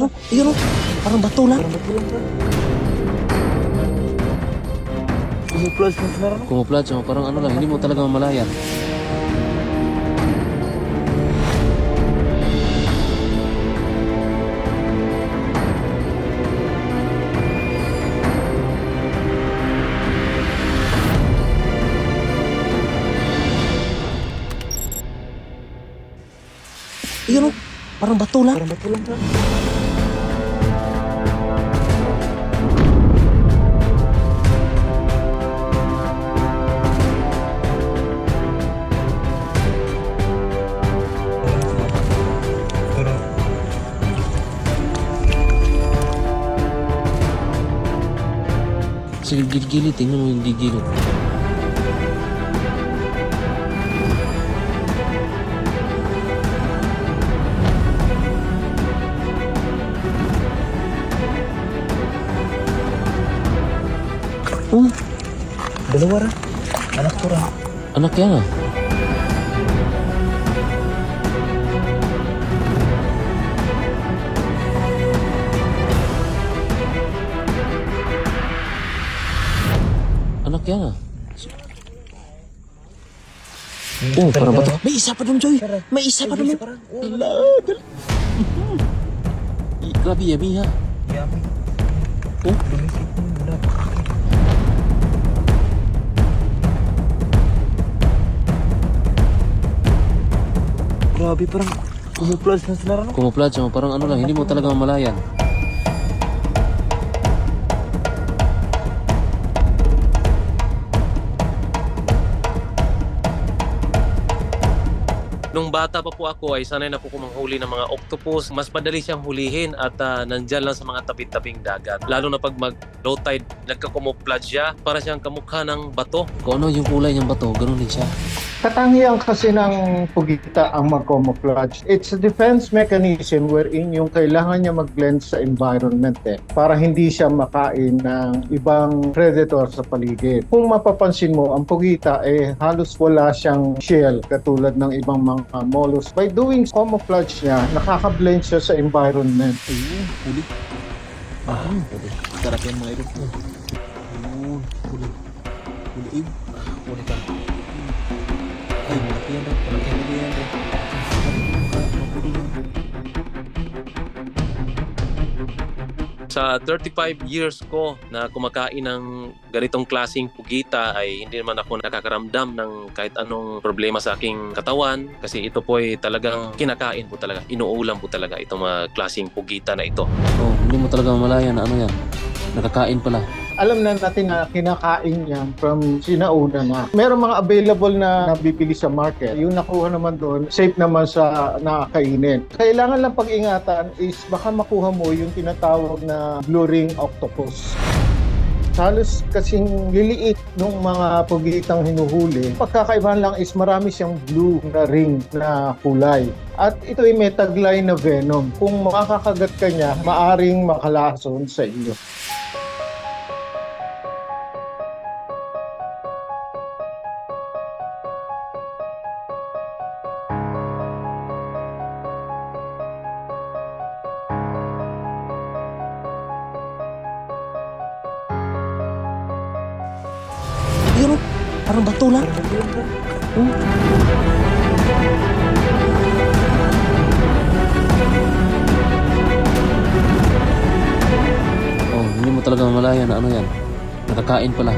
oh. Ayun oh. Parang bato lang. Kumuplas na sila. Kumuplat, so parang ano lang, hindi mo talaga mamalayan. Ayun oh. Parang bato lang. Parang bato lang. Sige, gilid-gilid. Tingnan mo yung gilid. Oh, Dalawa ra. Anak ko ra. anak yan ah. Anak yan ah. Oh, parang bato. May isa pa dun, Joy. May isa pa dun. Ala, dali. Grabe, yummy ha. Yummy. Oh, Lumisip mo muna. Grabe, parang kumuplas na sila. kumuplat, so parang ano lang, hindi mo talaga mamalayan. Nung bata pa po ako ay sanay na po kumanghuli ng mga octopus. Mas madali siyang hulihin at nandyan lang sa mga tabi-tabing dagat. Lalo na pag mag-low tide, nagkakumuplat siya. Para siyang kamukha ng bato. Kung ano yung kulay ng bato, ganun din siya. Katangian kasi ng pugita ang mag-camouflage. It's a defense mechanism wherein yung kailangan niya mag-blend sa environment para hindi siya makain ng ibang predator sa paligid. Kung mapapansin mo, ang pugita halos wala siyang shell katulad ng ibang mga mollusks. By doing camouflage niya, nakaka-blend siya sa environment. Ayun, huli. Huli. Sarap yan mga irot mo. Ayun, huli. Huli. Huli ka. Ay, malaki yan rin. Malaki yan rin. Sa 35 years ko na kumakain ng ganitong klaseng pugita ay hindi naman ako nakakaramdam ng kahit anong problema sa aking katawan kasi ito po ay talagang kinakain po talaga, inuulam po talaga itong mga klaseng pugita na ito. Oh, hindi mo talaga mamalayan na ano yan, nakakain pala. Alam na natin na kinakain yan from sinauna na. Meron mga available na nabibili sa market. Yung nakuha naman doon, safe naman sa nakakainin. Kailangan lang pag-ingatan is baka makuha mo yung tinatawag na blue ring octopus. Halos kasing liliit ng mga pugitang hinuhuli. Pagkakaibahan lang is marami siyang blue na ring na kulay. At ito ay may taglay na venom. Kung makakagat ka niya, maaring makalason sa iyo. Ayun oh, parang bato lang. Oh. Oh, hindi mo talaga mamalayan na ano yan, nakakain pala.